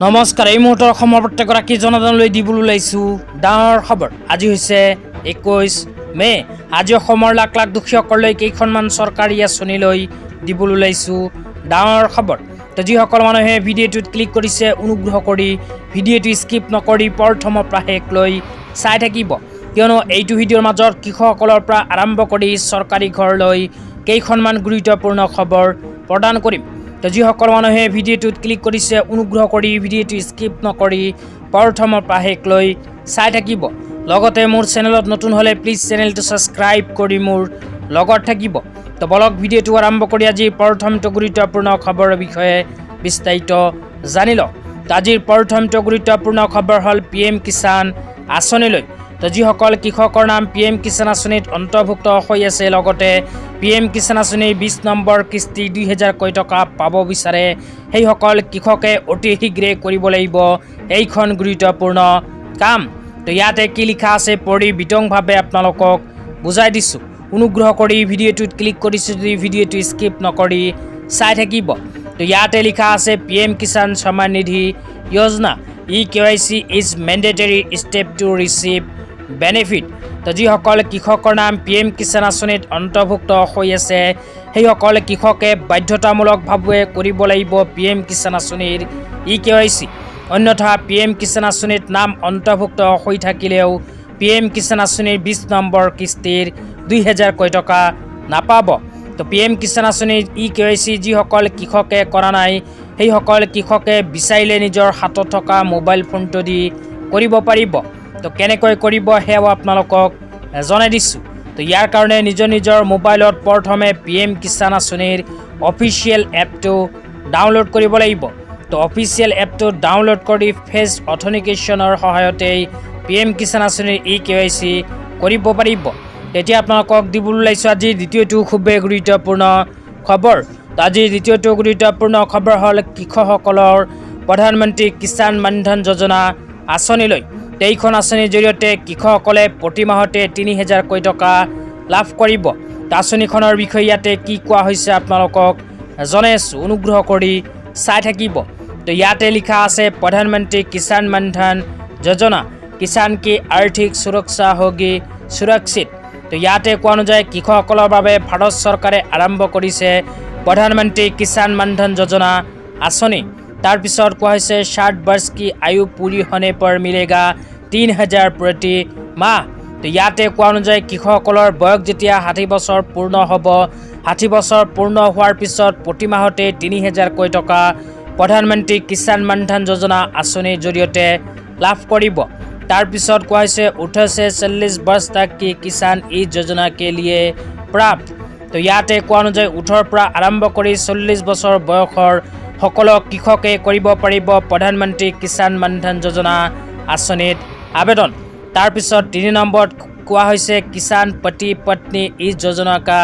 নমস্কাৰ। এই মুহূৰ্তৰ অসমৰ প্ৰত্যেকগৰাকী জনতালৈ দিবলৈ ওলাইছোঁ ডাঙৰ খবৰ। আজি হৈছে 21 মে'। আজি অসমৰ লাখ লাখ দুখীয়াসকললৈ কেইখনমান চৰকাৰী আঁচনিলৈ দিবলৈ ওলাইছোঁ ডাঙৰ খবৰ। তো যিসকল মানুহে ভিডিঅ'টোত ক্লিক কৰিছে অনুগ্ৰহ কৰি ভিডিঅ'টো স্কিপ নকৰি প্ৰথমৰ পৰা শেষলৈ চাই থাকিব, কিয়নো এইটো ভিডিঅ'ৰ মাজত কৃষকসকলৰ পৰা আৰম্ভ কৰি চৰকাৰী ঘৰলৈ কেইখনমান গুৰুত্বপূৰ্ণ খবৰ প্ৰদান কৰিম। তো যিসকল মানুহে ভিডিঅ'টোত ক্লিক কৰিছে অনুগ্ৰহ কৰি ভিডিঅ'টো স্কিপ নকৰি প্ৰথমৰ পৰা শেষলৈ চাই থাকিব। লগতে মোৰ চেনেলত নতুন হ'লে প্লিজ চেনেলটো ছাবস্ক্ৰাইব কৰি মোৰ লগত থাকিব। তো বলক ভিডিঅ'টো আৰম্ভ কৰি আজিৰ প্ৰথমটো গুৰুত্বপূৰ্ণ খবৰৰ বিষয়ে বিস্তাৰিত জানি লওক। তো আজিৰ প্ৰথমটো গুৰুত্বপূৰ্ণ খবৰ হ'ল PM কিষাণ আঁচনিলৈ। তো যিসকল কৃষকৰ নাম PM কিষাণ আঁচনিত অন্তৰ্ভুক্ত হৈ আছে, লগতে PM কিষাণ আঁচনিৰ 20 নম্বৰ কিস্তি 2000 টকা পাব বিচাৰে, সেইসকল কৃষকে অতি শীঘ্ৰে কৰিব লাগিব এইখন গুৰুত্বপূৰ্ণ কাম। তো ইয়াতে কি লিখা আছে পঢ়ি বিতংভাৱে আপোনালোকক বুজাই দিছোঁ। অনুগ্ৰহ কৰি ভিডিঅ'টোত ক্লিক কৰিছোঁ যদি ভিডিঅ'টো স্কিপ নকৰি চাই থাকিব। তো ইয়াতে লিখা আছে PM Kisan Samman Nidhi Yojana EKYC is mandatory step to receive benefit. তো যিসকল কৃষকৰ নাম PM কিষাণ আঁচনিত অন্তৰ্ভুক্ত হৈ আছে, সেইসকল কৃষকে বাধ্যতামূলকভাৱে কৰিব লাগিব PM কিষাণ আঁচনিৰ EKYC। অন্যথা PM কিষাণ আঁচনিত নাম অন্তৰ্ভুক্ত হৈ থাকিলেও PM কিষাণ আঁচনিৰ 20 নম্বৰ কিস্তিৰ 2000 টকা নাপাব। তো PM কিষাণ আঁচনিৰ EKYC যিসকল কৃষকে কৰা নাই, সেইসকল কৃষকে বিচাৰিলে নিজৰ হাতত থকা মোবাইল ফোনটো দি কৰিব পাৰিব। তো কেনেকৈ কৰিব সেয়াও আপোনালোকক জনাই দিছোঁ। তো ইয়াৰ কাৰণে নিজৰ মোবাইলত প্ৰথমে PM কিষাণ আঁচনিৰ অফিচিয়েল এপটো ডাউনলোড কৰিব লাগিব। তো অফিচিয়েল এপটো ডাউনলোড কৰি ফেচ অথেণ্টিকেশ্যনৰ সহায়তেই PM কিষাণ আঁচনিৰ EKYC কৰিব পাৰিব। এতিয়া আপোনালোকক দিবলৈ ওলাইছোঁ আজিৰ দ্বিতীয়টো খুবেই গুৰুত্বপূৰ্ণ খবৰ। তো আজিৰ দ্বিতীয়টো গুৰুত্বপূৰ্ণ খবৰ হ'ল কৃষকসকলৰ প্ৰধানমন্ত্ৰী কিষাণ মানধন যোজনা আঁচনিলৈ। এইখন আঁচনিৰ জৰিয়তে কৃষকসকলে প্ৰতি মাহতে 3000 টকা লাভ কৰিব। আঁচনিখনৰ বিষয়ে ইয়াতে কি কোৱা হৈছে আপোনালোকক জনাই আছোঁ, অনুগ্ৰহ কৰি চাই থাকিব। তো ইয়াতে লিখা আছে প্ৰধানমন্ত্ৰী কিষাণ মানধন যোজনা কিষাণ কি আৰ্থিক সুৰক্ষা হোগী সুৰক্ষিত। তো ইয়াতে কোৱা অনুযায়ী কৃষকসকলৰ বাবে ভাৰত চৰকাৰে আৰম্ভ কৰিছে প্ৰধানমন্ত্ৰী কিষাণ মানধন যোজনা আঁচনি। তাৰপিছত কোৱা হৈছে 60 वर्ष की आयु पूरी होने पर मिलेगा 3000 प्रति माह। তো ইয়াতে কোৱা অনুযায়ী কৃষকসকলৰ বয়স যেতিয়া 60 বছৰ পূৰ্ণ হ'ব, 60 বছৰ পূৰ্ণ হোৱাৰ পিছত প্ৰতি মাহতে 3000 টকা প্ৰধানমন্ত্ৰী কিষাণ মানধন যোজনা আঁচনিৰ জৰিয়তে লাভ কৰিব। তাৰপিছত কোৱা হৈছে 18 से 40 वर्ष तक की किसान इस योजना के लिए प्राप्त। তো ইয়াতে কোৱা অনুযায়ী 18 পৰা আৰম্ভ কৰি 40 বছৰ বয়সৰ সকলো কৃষকে কৰিব পাৰিব প্ৰধানমন্ত্ৰী কিষাণ মানধন যোজনা আঁচনিত আবেদন। তাৰপিছত 3 নম্বৰত কোৱা হৈছে কিষাণ পতি পত্নী ইস যোজনা কা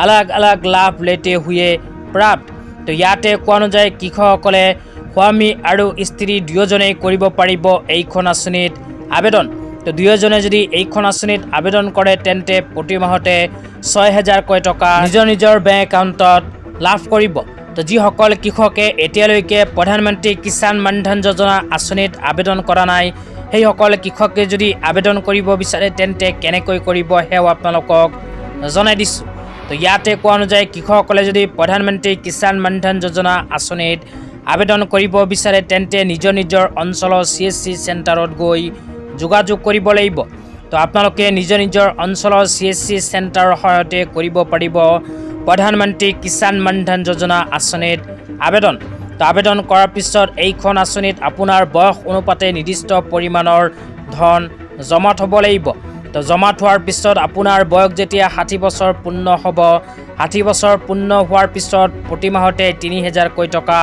अलग अलग লাভ লেতে হুয়ে প্ৰাপ্ত। তো ইয়াতে কোৱা অনুযায়ী কৃষকসকলে স্বামী আৰু স্ত্ৰী দুয়োজনেই কৰিব পাৰিব এইখন আঁচনিত আবেদন। তো দুয়োজনে যদি এইখন আঁচনিত আবেদন কৰে তেন্তে প্ৰতি মাহতে 6000 টকা নিজৰ বেংক একাউণ্টত লাভ কৰিব। তো যিসকল কৃষকে এতিয়ালৈকে প্ৰধানমন্ত্ৰী কিষাণ মানধন যোজনা আঁচনিত আবেদন কৰা নাই, সেইসকল কৃষকে যদি আবেদন কৰিব বিচাৰে তেন্তে কেনেকৈ কৰিব সেয়াও আপোনালোকক জনাই দিছোঁ। তো ইয়াতে কোৱা অনুযায়ী কৃষকসকলে যদি প্ৰধানমন্ত্ৰী কিষাণ মানধন যোজনা আঁচনিত আবেদন কৰিব বিচাৰে তেন্তে নিজৰ অঞ্চলৰ CSC চেণ্টাৰত গৈ যোগাযোগ কৰিব লাগিব। তো আপোনালোকে নিজৰ অঞ্চলৰ CSC চেণ্টাৰৰ সহায়তে কৰিব পাৰিব প্ৰধানমন্ত্ৰী কিষাণ মানধন যোজনা আঁচনিত আবেদন। তো আবেদন কৰাৰ পিছত এইখন আঁচনিত আপোনাৰ বয়স অনুপাতে নিৰ্দিষ্ট পৰিমাণৰ ধন জমা থ'ব লাগিব। তো জমা থোৱাৰ পিছত আপোনাৰ বয়স যেতিয়া 60 বছৰ পূৰ্ণ হ'ব, 60 বছৰ পূৰ্ণ হোৱাৰ পিছত প্ৰতি মাহতে 3000 টকা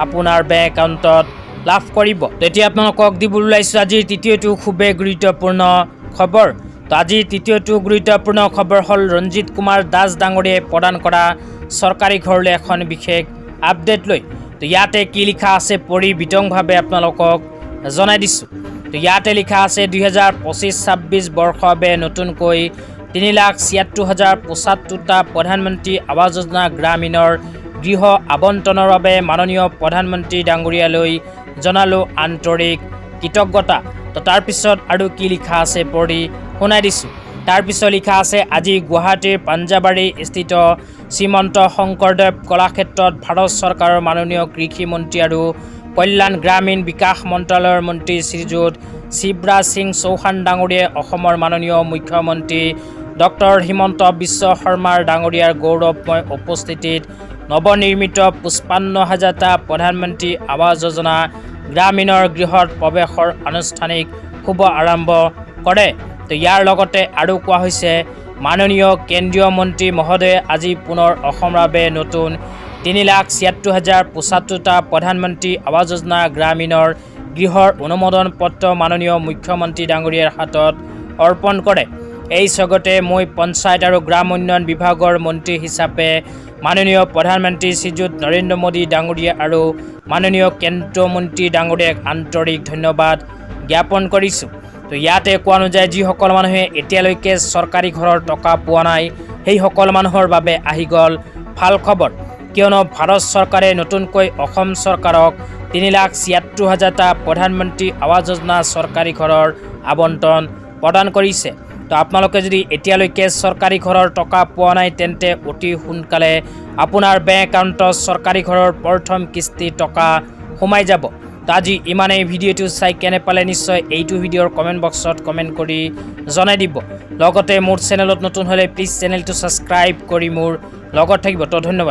আপোনাৰ বেংক একাউণ্টত লাভ কৰিব। তেতিয়া আপোনালোকক দিবলৈ ওলাইছোঁ আজিৰ তৃতীয়টো খুবেই গুৰুত্বপূৰ্ণ খবৰ। তো আজিৰ তৃতীয়টো গুৰুত্বপূৰ্ণ খবৰ হ'ল ৰঞ্জিত কুমাৰ দাস ডাঙৰীয়াই প্ৰদান কৰা চৰকাৰী ঘৰলৈ এখন বিশেষ আপডেট লৈ। তো ইয়াতে কি লিখা আছে পঢ়ি বিতংভাৱে আপোনালোকক জনাই দিছোঁ। তো ইয়াতে লিখা আছে 2025-26 বৰ্ষৰ বাবে নতুনকৈ 3,76,075টা প্ৰধানমন্ত্ৰী আৱাস যোজনা গ্ৰামীণৰ গৃহ আবণ্টনৰ বাবে মাননীয় প্ৰধানমন্ত্ৰী ডাঙৰীয়ালৈ জনালোঁ আন্তৰিক কৃতজ্ঞতা। তো তাৰপিছত আৰু কি লিখা আছে পঢ়ি শুনাই দিছোঁ। তাৰপিছত লিখা আছে, আজি গুৱাহাটীৰ পাঞ্জাবাৰী স্থিত শ্ৰীমন্ত শংকৰদেৱ কলাক্ষেত্ৰত ভাৰত চৰকাৰৰ মাননীয় কৃষি মন্ত্ৰী আৰু কল্যাণ গ্ৰামীণ বিকাশ মন্ত্ৰালয়ৰ মন্ত্ৰী শ্ৰীযুত শিৱৰাজ সিং চৌহান ডাঙৰীয়াই অসমৰ মাননীয় মুখ্যমন্ত্ৰী ডক্টৰ হিমন্ত বিশ্ব শৰ্মাৰ ডাঙৰীয়াৰ গৌৰৱময় উপস্থিতিত নৱনিৰ্মিত ৫৫,০০০টা প্ৰধানমন্ত্ৰী আৱাস যোজনা গ্ৰামীণৰ গৃহত প্ৰৱেশৰ আনুষ্ঠানিক শুভ আৰম্ভ কৰে। তো ইয়াৰ লগতে আৰু কোৱা হৈছে, মাননীয় কেন্দ্ৰীয় মন্ত্ৰী মহোদয়ে আজি পুনৰ অসমৰ বাবে নতুন ৩,৭৬,০৭৫টা প্ৰধানমন্ত্ৰী আৱাস যোজনা গ্ৰামীণৰ গৃহৰ অনুমোদন পত্ৰ মাননীয় মুখ্যমন্ত্ৰী ডাঙৰীয়াৰ হাতত অৰ্পণ কৰে। এই স্বাগতে মই পঞ্চায়ত আৰু গ্ৰাম উন্নয়ন বিভাগৰ মন্ত্ৰী হিচাপে মাননীয় প্ৰধানমন্ত্ৰী শ্ৰীযুত নৰেন্দ্ৰ মোদী ডাঙৰীয়া আৰু মাননীয় কেন্দ্ৰীয় মন্ত্ৰী ডাঙৰীয়াক আন্তৰিক ধন্যবাদ জ্ঞাপন কৰিছোঁ। তো ইয়াতে কোৱা অনুযায়ী যিসকল মানুহে এতিয়ালৈকে চৰকাৰী ঘৰৰ টকা পোৱা নাই, সেইসকল মানুহৰ বাবে আহি গ'ল ভাল খবৰ। কিয়নো ভাৰত চৰকাৰে নতুনকৈ অসম চৰকাৰক ৩,৭৬,০০০টা প্ৰধানমন্ত্ৰী আৱাস যোজনা চৰকাৰী ঘৰৰ আবণ্টন প্ৰদান কৰিছে। তো আপোনালোকে যদি এতিয়ালৈকে চৰকাৰী ঘৰৰ টকা পোৱা নাই, তেন্তে অতি সোনকালে আপোনাৰ বেংক একাউণ্টত চৰকাৰী ঘৰৰ প্ৰথম কিস্তিৰ টকা সোমাই যাব। তো আজি ইমানেই। ভিডিঅ'টো চাই কেনে পালে নিশ্চয় এইটো ভিডিঅ'ৰ কমেণ্ট বক্সত কমেণ্ট কৰি জনাই দিব। লগতে মোৰ চেনেলত নতুন হ'লে প্লিজ চেনেলটো ছাবস্ক্ৰাইব কৰি মোৰ লগত থাকিব। তো ধন্যবাদ।